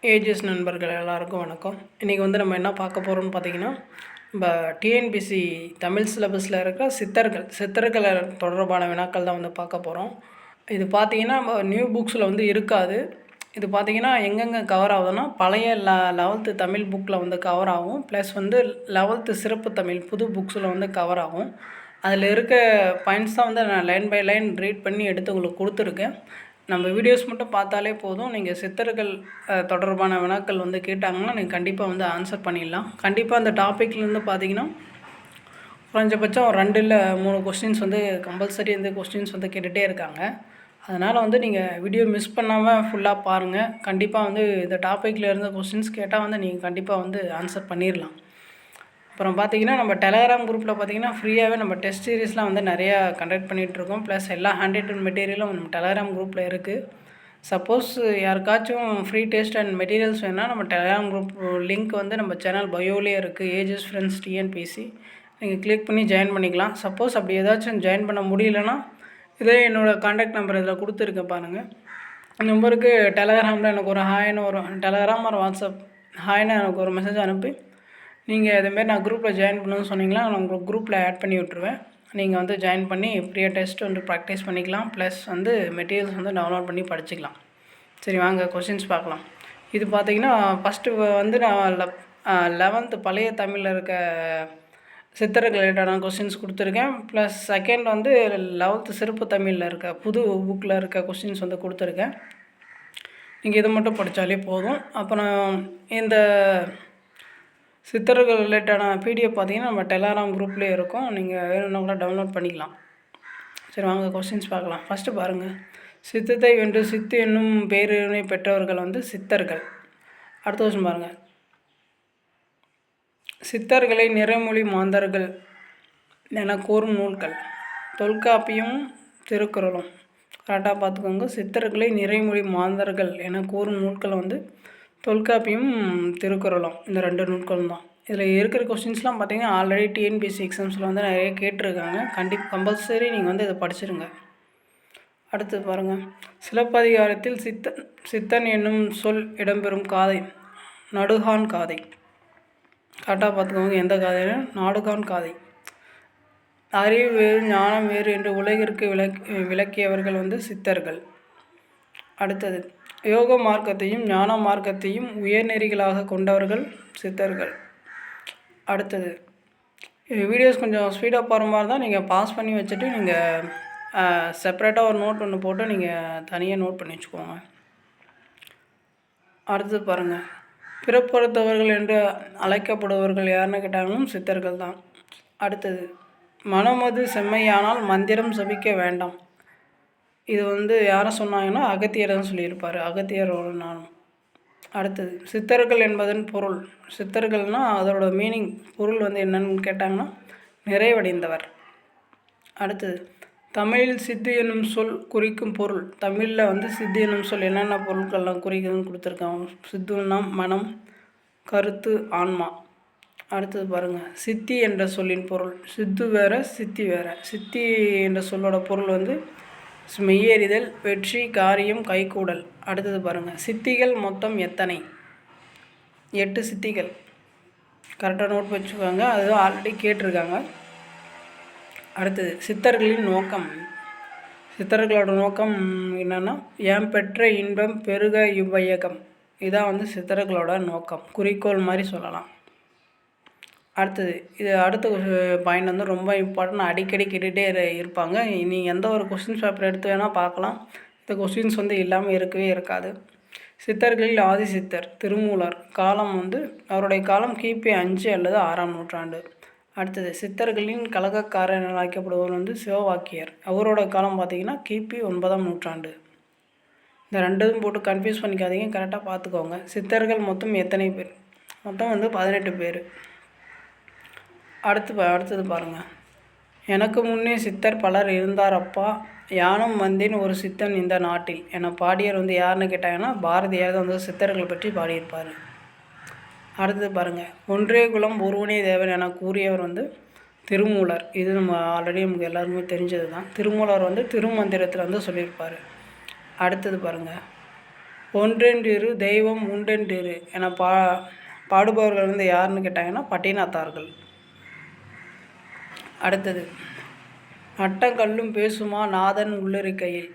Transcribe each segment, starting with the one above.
Ages நண்பர்கள் எல்லாருக்கும் வணக்கம். இன்றைக்கி வந்து நம்ம என்ன பார்க்க போகிறோம்னு பார்த்தீங்கன்னா, நம்ம டிஎன்பிசி தமிழ் சிலபஸில் இருக்கிற சித்தர்கள் தொடர்பான வினாக்கள் தான் வந்து பார்க்க போகிறோம். இது பார்த்திங்கன்னா நம்ம நியூ புக்ஸில் வந்து இருக்காது. இது பார்த்திங்கன்னா எங்கெங்கே கவர் ஆகுதுன்னா, பழைய 11th தமிழ் புக்கில் வந்து கவர் ஆகும். ப்ளஸ் வந்து 11th சிறப்பு தமிழ் புது புக்ஸில் வந்து கவர் ஆகும். அதில் இருக்க பாயிண்ட்ஸ் தான் வந்து நான் லைன் பை லைன் ரீட் பண்ணி எடுத்து உங்களுக்கு கொடுத்துருக்கேன். நம்ம வீடியோஸ் மட்டும் பார்த்தாலே போதும். நீங்கள் சித்தர்கள் தொடர்பான வினாக்கள் வந்து கேட்டாங்கன்னா நீங்கள் கண்டிப்பாக வந்து ஆன்சர் பண்ணிடலாம். கண்டிப்பாக அந்த டாப்பிக்லேருந்து பார்த்தீங்கன்னா குறைஞ்சபட்சம் 2 இல்லை 3 கொஸ்டின்ஸ் வந்து கம்பல்சரி இந்த கொஸ்டின்ஸ் வந்து கேட்டுகிட்டே இருக்காங்க. அதனால் வந்து நீங்கள் வீடியோ மிஸ் பண்ணாமல் ஃபுல்லாக பாருங்கள். கண்டிப்பாக வந்து இந்த டாப்பிக்கில் இருந்த கொஸ்டின்ஸ் கேட்டால் வந்து நீங்கள் கண்டிப்பாக வந்து ஆன்சர் பண்ணிடலாம். அப்புறம் பார்த்திங்கன்னா நம்ம டெலகிராம் குரூப்பில் பார்த்திங்கன்னா ஃப்ரீயாகவே நம்ம டெஸ்ட் சீரீஸ்லாம் வந்து நிறையா கண்டக்ட் பண்ணிகிட்ருக்கோம். ப்ளஸ் எல்லா ஹேண்ட் ரிட்டன் மெட்டீரியலும் நம்ம டெலகிராம் குரூப்பில் இருக்குது. சப்போஸ் யாருக்காச்சும் ஃப்ரீ டெஸ்ட் அண்ட் மெட்டீரியல்ஸ் வேணுன்னா நம்ம டெலகிராம் குரூப் லிங்க் வந்து நம்ம சேனல் பயோலேயே இருக்குது. ஏஜஸ் ஃப்ரெண்ட்ஸ் டிஎன்பிசி நீங்கள் கிளிக் பண்ணி ஜாயின் பண்ணிக்கலாம். சப்போஸ் அப்படி ஏதாச்சும் ஜாயின் பண்ண முடியலன்னா இதே என்னோடய கான்டாக்ட் நம்பர் இதில் கொடுத்துருக்கேன் பாருங்கள். நம்பருக்கு டெலகிராமில் எனக்கு ஒரு ஹாய்னு ஒரு டெலகிராம் ஒரு வாட்ஸ்அப் ஹாய்னு எனக்கு ஒரு மெசேஜ் அனுப்பி நீங்கள் இதேமாரி நான் குரூப்பில் ஜாயின் பண்ணணும்னு சொன்னீங்கன்னா நான் உங்களுக்கு குரூப்பில் ஆட் பண்ணி விட்ருவேன். நீங்கள் வந்து ஜாயின் பண்ணி ஃப்ரீயாக டெஸ்ட் வந்து ப்ராக்டிஸ் பண்ணிக்கலாம். ப்ளஸ் வந்து மெட்டீரியல்ஸ் வந்து டவுன்லோட் பண்ணி படிச்சுக்கலாம். சரி வாங்க கொஷின்ஸ் பார்க்கலாம். இது பார்த்திங்கன்னா ஃபஸ்ட்டு வந்து நான் 11th பழைய தமிழில் இருக்க சித்தர்கள் ரிலேட்டடான கொஸ்டின்ஸ் கொடுத்துருக்கேன். ப்ளஸ் செகண்ட் வந்து 11th சிறப்பு தமிழில் இருக்க புது புக்கில் இருக்க கொஸ்டின்ஸ் வந்து கொடுத்துருக்கேன். நீங்கள் இதை மட்டும் படித்தாலே போதும். அப்புறம் இந்த சித்தர்கள் ரிலேட்டடான பிடிஎஃப் பார்த்திங்கன்னா நம்ம டெலகிராம் குரூப்லேயே இருக்கும். நீங்கள் வேணும்னா கூட டவுன்லோட் பண்ணிக்கலாம். சரி வாங்க கொஸ்டின்ஸ் பார்க்கலாம். ஃபஸ்ட்டு பாருங்கள், சித்தத்தை வென்று சித்து என்னும் பேரினை பெற்றவர்கள் வந்து சித்தர்கள். அடுத்த வருஷம் பாருங்கள், சித்தர்களை நிறைமொழி மாந்தர்கள் என கூறும் நூல்கள். தொல்காப்பியும் திருக்குறளும். கரெக்டாக பார்த்துக்கோங்க. சித்தர்களை நிறைமொழி மாந்தர்கள் என கூறும் நூல்கள் வந்து தொல்காப்பியும் திருக்குறளும். இந்த 2 நூல்களும் தான். இதில் இருக்கிற கொஸ்டின்ஸ்லாம் பார்த்திங்கன்னா ஆல்ரெடி டிஎன்பிஎஸ்சி எக்ஸாம்ஸில் வந்து நிறைய கேட்டிருக்காங்க. கம்பல்சரி நீங்கள் வந்து இதை படிச்சிருங்க. அடுத்து பாருங்கள், சிலப்பதிகாரத்தில் சித்தன் என்னும் சொல் இடம்பெறும் காதை நடுகான் காதை. கரெக்டாக பார்த்துக்கோங்க. எந்த காதைன்னு? நாடுகான் காதை. அறிவு வேறு ஞானம் வேறு என்று உலகிற்கு விளக்கியவர்கள் வந்து சித்தர்கள். அடுத்தது, யோக மார்க்கத்தையும் ஞான மார்க்கத்தையும் உயர்நெறிகளாக கொண்டவர்கள் சித்தர்கள். அடுத்தது, வீடியோஸ் கொஞ்சம் ஸ்பீடாக போகிற மாதிரி தான் நீங்கள் பாஸ் பண்ணி வச்சுட்டு நீங்கள் செப்பரேட்டாக ஒரு நோட் ஒன்று போட்டு நீங்கள் தனியாக நோட் பண்ணி வச்சுக்கோங்க. அடுத்தது பாருங்கள், பிறப்புறுத்தவர்கள் என்று அழைக்கப்படுபவர்கள் யாருன்னு கேட்டாலும் சித்தர்கள் தான். அடுத்தது, மனமது செம்மையானால் மந்திரம் சபிக்க வேண்டாம். இது வந்து யாரை சொன்னாங்கன்னா அகத்தியர் தான் சொல்லியிருப்பார். அகத்தியரோட நானும். அடுத்தது, சித்தர்கள் என்பதன் பொருள். சித்தர்கள்னால் அதோட மீனிங் பொருள் வந்து என்னன்னு கேட்டாங்கன்னா நிறைவடைந்தவர். அடுத்தது, தமிழில் சித்து என்னும் சொல் குறிக்கும் பொருள். தமிழில் வந்து சித்து என்னும் சொல் என்னென்ன பொருட்கள்லாம் குறிக்குதுன்னு கொடுத்துருக்காங்க. சித்துன்னா மனம், கருத்து, ஆன்மா. அடுத்தது பாருங்கள், சித்தி என்ற சொல்லின் பொருள். சித்து வேறு சித்தி வேறு. சித்தி என்ற சொல்லோட பொருள் வந்து மெய்யறிதல், வெற்றி, காரியம், கைகூடல். அடுத்தது பாருங்கள், சித்திகள் மொத்தம் எத்தனை? 8 சித்திகள். கரெக்டாக நோட் வச்சுக்கோங்க. அதுதான் ஆல்ரெடி கேட்டிருக்காங்க. அடுத்தது, சித்தர்களின் நோக்கம். சித்தர்களோட நோக்கம் என்னென்னா, ஏன் பெற்ற இன்பம் பெருக இவ்வையகம். இதான் வந்து சித்தர்களோட நோக்கம், குறிக்கோள் மாதிரி சொல்லலாம். அடுத்தது, இது அடுத்த பாயிண்ட் வந்து ரொம்ப இம்பார்ட்டன்ட். அடிக்கடி கேட்டுகிட்டே இருப்பாங்க. நீங்கள் எந்த ஒரு கொஸ்டின்ஸ் பேப்பர் எடுத்து வேணால் பார்க்கலாம். இந்த கொஸ்டின்ஸ் வந்து இல்லாமல் இருக்கவே இருக்காது. சித்தர்களில் ஆதி சித்தர் திருமூலர். காலம் வந்து அவருடைய காலம் கிபி 5 அல்லது 6ஆம் நூற்றாண்டு. அடுத்தது, சித்தர்களின் கலகக்காரர் என அழைக்கப்படுபவர் வந்து சிவவாக்கியர். அவரோட காலம் பார்த்திங்கன்னா கிபி 9ஆம் நூற்றாண்டு. இந்த 2 போட்டு கன்ஃபியூஸ் பண்ணிக்காதீங்க, கரெக்டாக பார்த்துக்கோங்க. சித்தர்கள் மொத்தம் எத்தனை பேர்? மொத்தம் வந்து 18 பேர். அடுத்தது பாருங்கள், எனக்கு முன்னே சித்தர் பலர் இருந்தார் அப்பா, யானும் வந்தேன் ஒரு சித்தன் இந்த நாட்டில் என பாடியர் வந்து யாருன்னு கேட்டாங்கன்னா பாரதியார் தான் வந்து சித்தர்கள் பற்றி பாடியிருப்பார். அடுத்தது பாருங்கள், ஒன்றே குலம் ஒருவனே தேவன் என கூறியவர் வந்து திருமூலர். இது நம்ம ஆல்ரெடி நமக்கு எல்லாருமே தெரிஞ்சது தான். திருமூலர் வந்து திருமந்திரத்தில் வந்து சொல்லியிருப்பார். அடுத்தது பாருங்கள், ஒன்றென்றிரு தெய்வம் உண்டென்றிரு என பாடுபவர்கள் வந்து யாருன்னு கேட்டாங்கன்னா பட்டினத்தார்கள். அடுத்தது அட்டங்கல்லும் பேசுமா நாதன் உள்ளிருக்கையில்.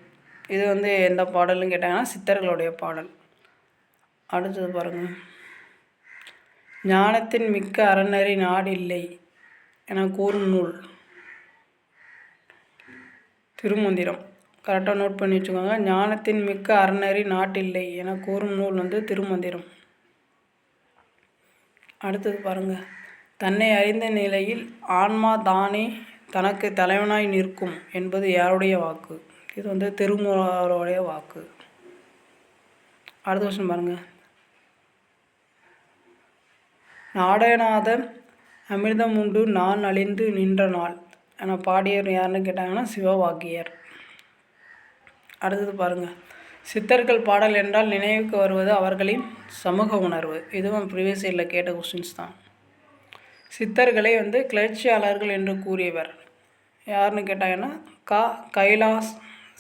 இது வந்து எந்த பாடல்னு கேட்டாங்கன்னா சித்தர்களுடைய பாடல். அடுத்தது பாருங்கள், ஞானத்தின் மிக்க அறநெறி நாடில்லை என கூறும் நூல் திருமந்திரம். கரெக்டாக நோட் பண்ணி வச்சுக்கோங்க. ஞானத்தின் மிக்க அறநெறி நாட்டில்லை என கூறும் நூல் வந்து திருமந்திரம். அடுத்தது பாருங்கள், தன்னை அறிந்த நிலையில் ஆன்மா தானே தனக்கு தலைவனாய் நிற்கும் என்பது யாருடைய வாக்கு? இது வந்து திருமூலருடைய வாக்கு. அடுத்த வருஷம் பாருங்கள், நாடநாத அமிர்தம் உண்டு நான் அழிந்து நின்ற நாள் என பாடியவர் யாருன்னு கேட்டாங்கன்னா சிவவாக்கியர். அடுத்தது பாருங்கள், சித்தர்கள் பாடல் என்றால் நினைவுக்கு வருவது அவர்களின் சமூக உணர்வு. இதுவும் ப்ரீவியஸ் இயரில் கேட்ட கொஸ்டின்ஸ் தான். சித்தர்களை வந்து கிளர்ச்சியாளர்கள் என்று கூறியவர் யாருன்னு கேட்டாங்கன்னா கைலாஸ்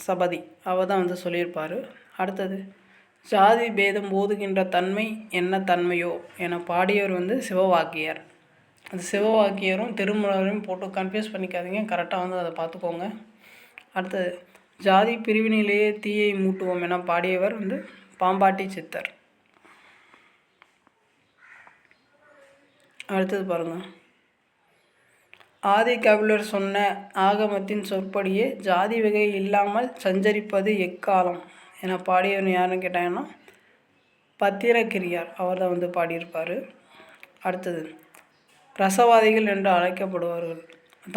சபதி அவர் தான் வந்து சொல்லியிருப்பார். அடுத்தது ஜாதி பேதம் போதுகின்ற தன்மை என்ன தன்மையோ என பாடியவர் வந்து சிவவாக்கியர். அந்த சிவவாக்கியரும் திருமூலரையும் போட்டு கன்ஃபியூஸ் பண்ணிக்காதீங்க, கரெக்டாக வந்து அதை பார்த்துக்கோங்க. அடுத்தது ஜாதி பிரிவினிலேயே தீயை மூட்டுவோம் என பாடியவர் வந்து பாம்பாட்டி சித்தர். அடுத்தது பாருங்கள், ஆதி கபிலர் சொன்ன ஆகமத்தின் சொற்படியே ஜாதி வகை இல்லாமல் சஞ்சரிப்பது எக்காலம் என பாடியவர் யாருன்னு கேட்டாங்கன்னா பத்திரகிரியார் அவர் தான் வந்து பாடியிருப்பார். அடுத்தது ரசவாதிகள் என்று அழைக்கப்படுவார்கள்.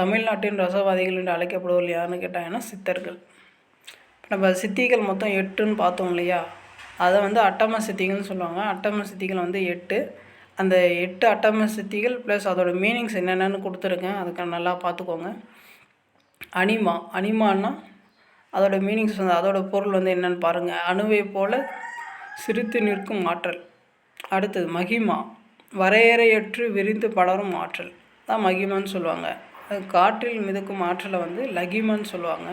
தமிழ்நாட்டின் ரசவாதிகள் என்று அழைக்கப்படுவர்கள் யாருன்னு கேட்டாங்கன்னா சித்தர்கள். நம்ம சித்திகள் மொத்தம் 8ன்னு பார்த்தோம் இல்லையா, அதை வந்து அட்டம சித்திகள்னு சொல்லுவாங்க. அட்டம சித்திகள் வந்து 8. அந்த 8 அட்டம சித்திகள் ப்ளஸ் அதோட மீனிங்ஸ் என்னென்னு கொடுத்துருக்கேன், அதுக்கு நல்லா பார்த்துக்கோங்க. அனிமான்னா அதோட மீனிங்ஸ் வந்து அதோட பொருள் வந்து என்னென்னு பாருங்கள். அணுவை போல சிரித்து நிற்கும் ஆற்றல். அடுத்தது மகிமா, வரையறையற்று விரிந்து படரும் ஆற்றல் தான் மகிமான்னு சொல்லுவாங்க. அது காற்றில் மிதக்கும் ஆற்றலை வந்து லகிமான்னு சொல்லுவாங்க.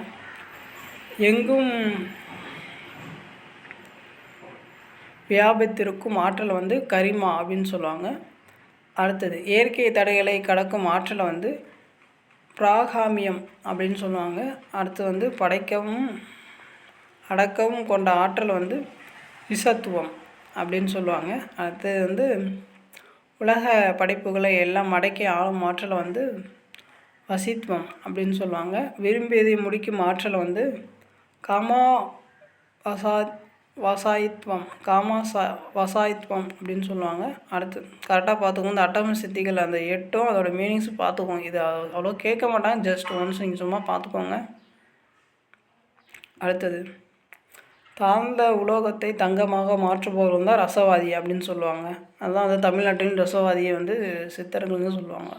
எங்கும் வியாபித்திருக்கும் ஆற்றலை வந்து கரிமா அப்படின்னு சொல்லுவாங்க. அடுத்தது இயற்கை தடைகளை கடக்கும் ஆற்றலை வந்து பிராகாமியம் அப்படின்னு சொல்லுவாங்க. அடுத்து வந்து படைக்கவும் அடக்கவும் கொண்ட ஆற்றல் வந்து விசத்துவம் அப்படின்னு சொல்லுவாங்க. அடுத்தது வந்து உலக படைப்புகளை எல்லாம் அடக்கி ஆளும் ஆற்றலை வந்து வசித்துவம் அப்படின்னு சொல்லுவாங்க. விரும்பியதை முடிக்கும் ஆற்றலை வந்து வசாயித்வம் அப்படின்னு சொல்லுவாங்க. அடுத்து கரெக்டாக பார்த்துக்கோங்க, இந்த அட்டம சித்திகள் அந்த 8ம் அதோட மீனிங்ஸும் பார்த்துக்கோங்க. இது அவ்வளோ கேட்க மாட்டாங்க, ஜஸ்ட் ஒன்ஸ் நீங்கள் சும்மா பார்த்துக்கோங்க. அடுத்தது தாழ்ந்த உலோகத்தை தங்கமாக மாற்றுபவர்கள் தான் ரசவாதி அப்படின்னு சொல்லுவாங்க. அதுதான் வந்து தமிழ்நாட்டின் ரசவாதியை வந்து சித்தர்கள்னு சொல்லுவாங்க.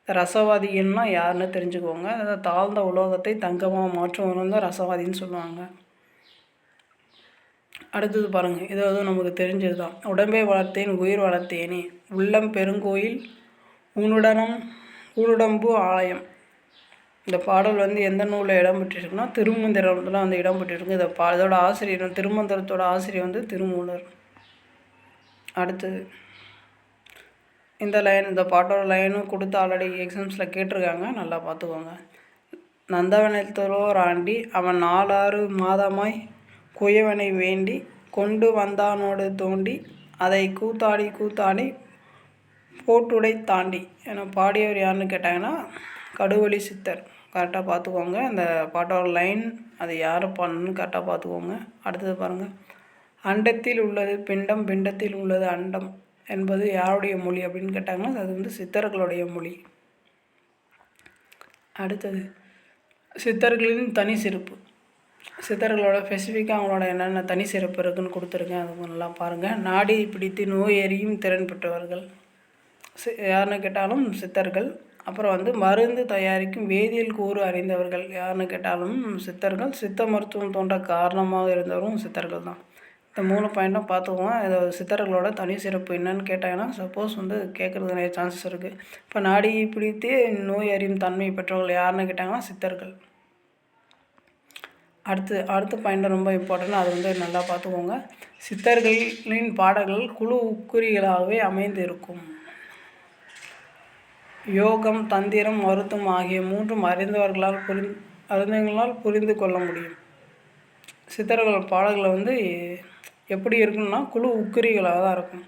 ரசவாதிகள்னா யாருன்னு தெரிஞ்சுக்கோங்க. அதாவது தாழ்ந்த உலோகத்தை தங்கமாக மாற்றுபவர்கள் தான் ரசவாதின்னு சொல்லுவாங்க. அடுத்தது பாருங்கள், இது வந்து நமக்கு தெரிஞ்சது தான். உடம்பை வளர்த்தேன் உயிர் வளர்த்தேனே உள்ளம் பெருங்கோயில் ஊனுடம்பு ஆலயம். இந்த பாடல் வந்து எந்த நூலில் இடம்பெற்றிருக்குன்னா திருமந்திரத்தில் வந்து இடம்பெற்றிருக்கு. இதோட ஆசிரியர் திருமந்திரத்தோட ஆசிரியர் வந்து திருமூலர். அடுத்தது இந்த பாட்டோட லைனும் கொடுத்து ஆல்ரெடி எக்ஸாம்ஸில் கேட்டிருக்காங்க, நல்லா பார்த்துக்கோங்க. நந்தவனத்தோர் ஆண்டி அவன் 4-6 மாதமாய் குயவனை வேண்டி கொண்டு வந்தானோடு தோண்டி அதை கூத்தாடி போட்டுடை தாண்டி என பாடியவர் யாருன்னு கேட்டாங்கன்னா கடுவெளி சித்தர். கரெக்டாக பார்த்துக்கோங்க, அந்த பாட்டோட லைன் அது யார் பண்ணணுன்னு கரெக்டாக பார்த்துக்கோங்க. அடுத்தது பாருங்கள், அண்டத்தில் உள்ளது பிண்டம் பிண்டத்தில் உள்ளது அண்டம் என்பது யாருடைய மொழி அப்படின்னு கேட்டாங்கன்னா அது வந்து சித்தர்களுடைய மொழி. அடுத்தது சித்தர்களின் தனி சிறப்பு. சித்தர்களோட ஸ்பெசிஃபிக்காக அவங்களோட என்னென்ன தனி சிறப்பு இருக்குதுன்னு கொடுத்துருக்கேன், அது நல்லா பாருங்கள். நாடி பிடித்து நோய் எறியும் திறன் பெற்றவர்கள் யாருன்னு கேட்டாலும் சித்தர்கள். அப்புறம் வந்து மருந்து தயாரிக்கும் வேதியியல் கூறு அறிந்தவர்கள் யாருன்னு கேட்டாலும் சித்தர்கள். சித்த மருத்துவம் தோன்ற காரணமாக இருந்தவரும் சித்தர்கள் தான். இந்த 3 பாயிண்ட்டும் பார்த்துக்குவோம். இது சித்தர்களோட தனி சிறப்பு என்னன்னு கேட்டாங்கன்னா சப்போஸ் வந்து கேட்குறது நிறைய சான்சஸ் இருக்குது. இப்போ நாடி பிடித்து நோய் அறியும் தன்மை பெற்றவர்கள் யாருன்னு கேட்டாங்கன்னா சித்தர்கள். அடுத்த பாயிண்ட் ரொம்ப இம்பார்ட்டன்ட், அது வந்து நல்லா பார்த்துக்கோங்க. சித்தர்களின் பாடல்கள் குழு உக்குறிகளாகவே அமைந்து இருக்கும். யோகம், தந்திரம், மருத்துவம் ஆகிய மூன்றும் அறிந்தவர்களால் புரிந்து கொள்ள முடியும். சித்தர்கள் பாடல்கள் வந்து எப்படி இருக்குன்னா குழு உக்குறிகளாக தான் இருக்கும்.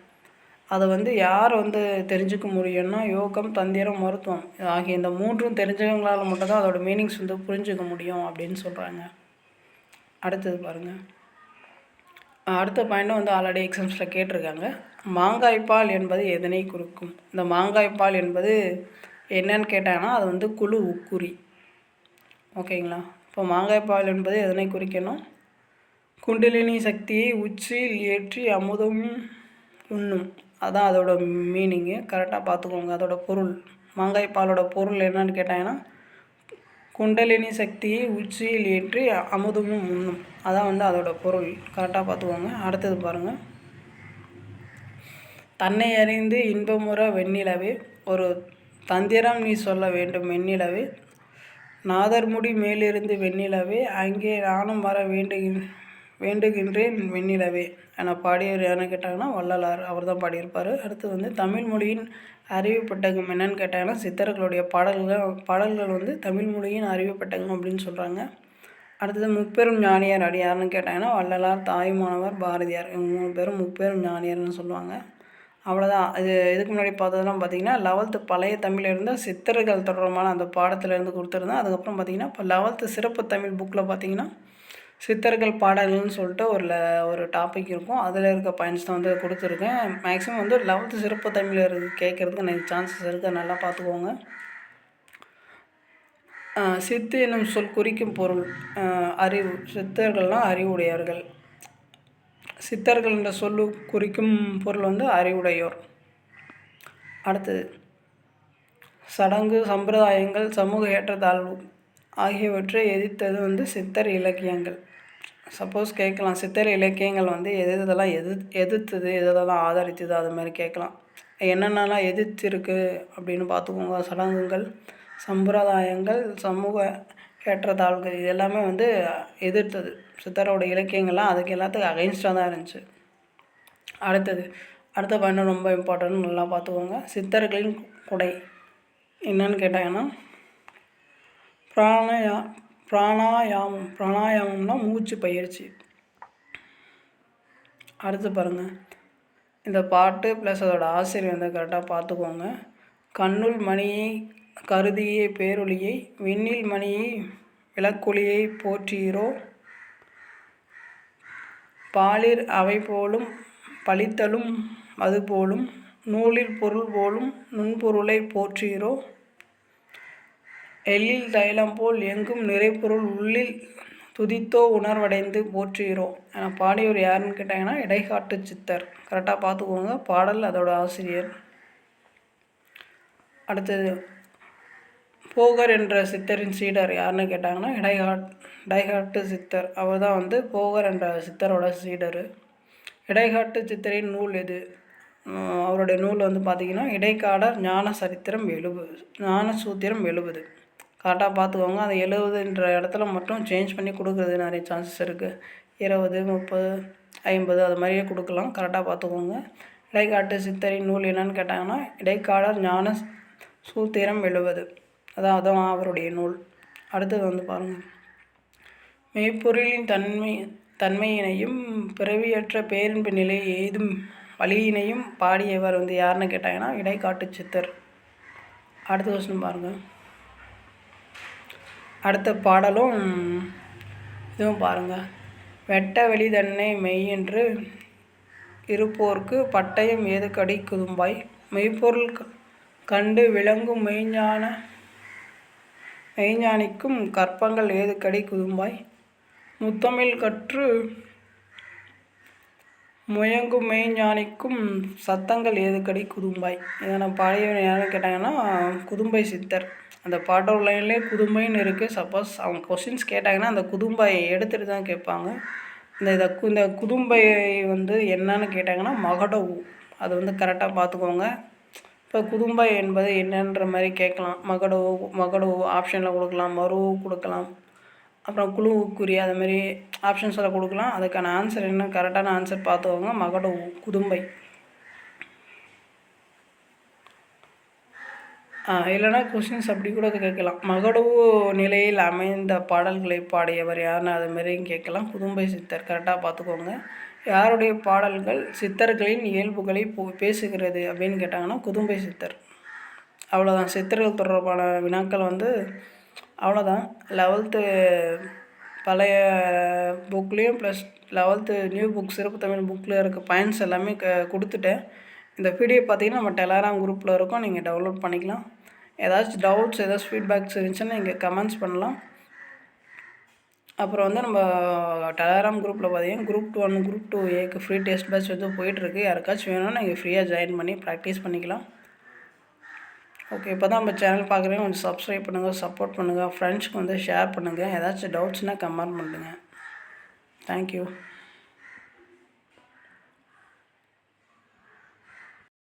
அதை வந்து யார் வந்து தெரிஞ்சுக்க முடியும்னா யோகம், தந்திரம், மருத்துவம் ஆகிய இந்த மூன்றும் தெரிஞ்சவங்களால் மட்டும்தான் அதோடய மீனிங்ஸ் வந்து புரிஞ்சுக்க முடியும் அப்படின்னு சொல்கிறாங்க. அடுத்தது பாருங்கள். அடுத்த பாயிண்ட்டும் வந்து ஆல்ரெடி எக்ஸாம்ஸில் கேட்டிருக்காங்க. மாங்காய்ப்பால் என்பது எதனை குறிக்கும்? இந்த மாங்காய்ப்பால் என்பது என்னன்னு கேட்டாங்கன்னா அது வந்து குழு உக்குறி. ஓகேங்களா? இப்போ மாங்காய்ப்பால் என்பது எதனை குறிக்கணும்? குண்டலினி சக்தியை உச்சியில் ஏற்றி அமுதம் உண்ணும். அதான் அதோட மீனிங்கு. கரெக்டாக பார்த்துக்கோங்க. அதோட பொருள், மாங்காய்ப்பாலோட பொருள் என்னன்னு கேட்டாங்கன்னா குண்டலினி சக்தியை உச்சியில் ஏற்றி அமுதமும் உண்ணும். அதான் வந்து அதோட பொருள். கரெக்டாக பார்த்துக்கோங்க. அடுத்தது பாருங்கள். தன்னை அறிந்து இன்பமுற வெண்ணிலவே, ஒரு தந்திரம் நீ சொல்ல வேண்டும் வெண்ணிலவே, நாதர்முடி மேலிருந்து வெண்ணிலவே, அங்கே நானும் வர வேண்டுகின்றேன் வெண்ணிலவே என பாடியவர் யாருன்னு கேட்டாங்கன்னா வள்ளலார். அவர் தான் பாடியிருப்பார். அடுத்து வந்து தமிழ் மொழியின் அறிவு பெட்டகம் என்னன்னு கேட்டாங்கன்னா சித்தர்களுடைய பாடல்கள் வந்து தமிழ் மொழியின் அறிவு பெட்டகம் அப்படின்னு சொல்கிறாங்க. அடுத்தது முப்பெரும் ஞானியார் அடி யாருன்னு கேட்டாங்கன்னா வள்ளலார், தாயுமானவர், பாரதியார். இவங்க 3 பேரும் முப்பெரும் ஞானியர்னு சொல்லுவாங்க. அவ்வளோதான். இதுக்கு முன்னாடி பார்த்ததெல்லாம் பார்த்திங்கன்னா 11th பழைய தமிழில் இருந்த சித்தர்கள் தொடர்பான அந்த பாடத்திலேருந்து கொடுத்துருந்தேன். அதுக்கப்புறம் பார்த்திங்கன்னா இப்போ 11th சிறப்பு தமிழ் புக்கில் பார்த்திங்கன்னா சித்தர்கள் பாடல்கள்னு சொல்லிட்டு ஒரு டாபிக் இருக்கும். அதில் இருக்க பாயிண்ட்ஸ் தான் வந்து கொடுத்துருக்கேன். மேக்ஸிமம் வந்து 11th சிறப்பு தமிழ் கேட்குறதுக்கு எனக்கு சான்சஸ் இருக்குது. நல்லா பார்த்துக்கோங்க. சித்து என்னும் சொல் குறிக்கும் பொருள் அறிவு. சித்தர்கள்னால் அறிவுடையவர்கள். சித்தர்கள் என்ற சொல்லு குறிக்கும் பொருள் வந்து அறிவுடையோர். அடுத்தது சடங்கு, சம்பிரதாயங்கள், சமூக ஏற்றத்தாழ்வு ஆகியவற்றை எதிர்த்தது வந்து சித்தர் இலக்கியங்கள். சப்போஸ் கேட்கலாம், சித்தர் இலக்கியங்கள் வந்து எதெல்லாம் எதிர்த்தது, எதெல்லாம் ஆதரித்தது, அது மாதிரி கேட்கலாம். என்னென்னலாம் எதிர்த்திருக்கு அப்படின்னு பார்த்துக்கோங்க. சடங்குகள், சம்பிரதாயங்கள், சமூக ஏற்றத்தாழ்வுகள் இது எல்லாமே வந்து எதிர்த்தது. சித்தரோட இலக்கியங்கள்லாம் அதுக்கு எல்லாத்துக்கும் அகைன்ஸ்டாக தான் இருந்துச்சு. அடுத்த பாயிண்ட் ரொம்ப இம்பார்ட்டன்ட், நல்லா பார்த்துக்கோங்க. சித்தர்களின் குடை என்னன்னு கேட்டாங்கன்னா பிராணாயாமம்னா மூச்சு பயிற்சி. அடுத்து பாருங்கள். இந்த பாட்டு ப்ளஸ் அதோட ஆசிரியர் வந்து கரெக்டாக பார்த்துக்கோங்க. கண்ணுள் மணியை கருதியே பேரொளியை, விண்ணில் மணியை விளக்கொளியை போற்றீரோ, பாலிர் அவை போலும் பழித்தலும் அதுபோலும், நூலில் பொருள் போலும் நுண்பொருளை போற்றீரோ, எள்ளில் தைலம் போல் எங்கும் நிறைப்பொருள் உள்ளில் துதித்தோ உணர்வடைந்து போற்றீரோ என பாடியவர் யாருன்னு கேட்டாங்கன்னா இடைக்காட்டு சித்தர். கரெக்டாக பார்த்துக்கோங்க. பாடல் அதோட ஆசிரியர். அடுத்தது போகர் என்ற சித்தரின் சீடர் யாருன்னு கேட்டாங்கன்னா இடைக்காட்டு சித்தர். அவர் தான் வந்து போகர் என்ற சித்தரோட சீடர். இடைக்காட்டு சித்தரின் நூல் எது? அவருடைய நூல் வந்து பார்த்திங்கன்னா இடைக்காடர் ஞான சூத்திரம் 70. கரெக்டாக பார்த்துக்கோங்க. அந்த 70ன்ற இடத்துல மட்டும் சேஞ்ச் பண்ணி கொடுக்குறது நிறைய சான்சஸ் இருக்குது. 20, 30, 50 அது மாதிரியே கொடுக்கலாம். கரெக்டாக பார்த்துக்கோங்க. இடைக்காட்டு சித்தரின் நூல் என்னன்னு கேட்டாங்கன்னா இடைக்காடர் ஞான சூத்திரம் 70. அதான் அவருடைய நூல். அடுத்தது வந்து பாருங்கள். மெய்ப்பொருளின் தன்மையினையும் பிறவியற்ற பேரின்ப நிலையை எய்தும் வழியினையும் பாடியவர் வந்து யாருன்னு கேட்டாங்கன்னா இடைக்காட்டு சித்தர். அடுத்த கொஸ்டின் பாருங்கள். அடுத்த பாடலும் இதுவும் பாருங்கள். வெட்ட வெளி தன்னை மெய் என்று இருப்போர்க்கு பட்டயம் ஏது கடி குதும்பாய், மெய்ப்பொருள் கண்டு விளங்கும் மெய்ஞானிக்கும் கற்பங்கள் ஏது கடி குதும்பாய், முத்தமிழ் கற்று முயங்கும் மெய்ஞானிக்கும் சத்தங்கள் ஏது கடி குதும்பாய். இதை பாடியவன் யாருன்னு கேட்டாங்கன்னா குதும்பை சித்தர். அந்த பாட்டோட லைன்லேயே குதும்பைன்னு இருக்குது. சப்போஸ் அவங்க கொஸ்டின்ஸ் கேட்டாங்கன்னா அந்த குதும்பையை எடுத்துகிட்டு தான் கேட்பாங்க. இந்த குதும்பை வந்து என்னன்னு கேட்டாங்கன்னா மகடவு. அது வந்து கரெக்டாக பார்த்துக்கோங்க. இப்போ குதும்பை என்பது என்னன்ற மாதிரி கேட்கலாம். மகடவு ஆப்ஷனில் கொடுக்கலாம், மருவு கொடுக்கலாம். அப்புறம் குழுவுக்குரிய அதுமாரி ஆப்ஷன்ஸ் எல்லாம் கொடுக்கலாம். அதுக்கான ஆன்சர் என்ன கரெக்டான ஆன்சர் பார்த்துக்கோங்க. மகடூ குதும்பை. இல்லைனா கொஷின்ஸ் அப்படி கூட கேட்கலாம். மகடூ நிலையில் அமைந்த பாடல்களை பாடியவர் யாருன்னு அதுமாரியும் கேட்கலாம். குதும்பை சித்தர் கரெக்டாக பார்த்துக்கோங்க. யாருடைய பாடல்கள் சித்தர்களின் இயல்புகளை பேசுகிறது அப்படின்னு கேட்டாங்கன்னா குதும்பை சித்தர். அவ்வளோதான். சித்தர்கள் தொடர்பான வினாக்கள் அவ்வளோதான். 11th பழைய புக்லேயும் ப்ளஸ் 11th நியூ புக் சிறப்பு தமிழ் புக்கில் இருக்க பாயிண்ட்ஸ் எல்லாமே கொடுத்துட்டேன். இந்த பிடிஎஃப் பார்த்தீங்கன்னா நம்ம டெலகிராம் குரூப்பில் இருக்கும், நீங்கள் டவுன்லோட் பண்ணிக்கலாம். ஏதாச்சும் டவுட்ஸ் ஏதாச்சும் ஃபீட்பேக்ஸ் இருந்துச்சுன்னா நீங்கள் கமெண்ட்ஸ் பண்ணலாம். அப்புறம் நம்ம டெலகிராம் குரூப்பில் பார்த்தீங்கன்னா group 1 group 2A free test batch யாருக்காச்சும் வேணும்னா நீங்கள் ஃப்ரீயாக ஜாயின் பண்ணி ப்ராக்டிஸ் பண்ணிக்கலாம். ஓகே, இப்போ தான் நம்ம சேனல் பார்க்குறீங்க, கொஞ்சம் சப்ஸ்கிரைப் பண்ணுங்கள், சப்போர்ட் பண்ணுங்கள், ஃப்ரெண்ட்ஸ்க்கு ஷேர் பண்ணுங்கள். ஏதாச்சும் டவுட்ஸ்னால் கமெண்ட் பண்ணுங்கள். தேங்க்யூ.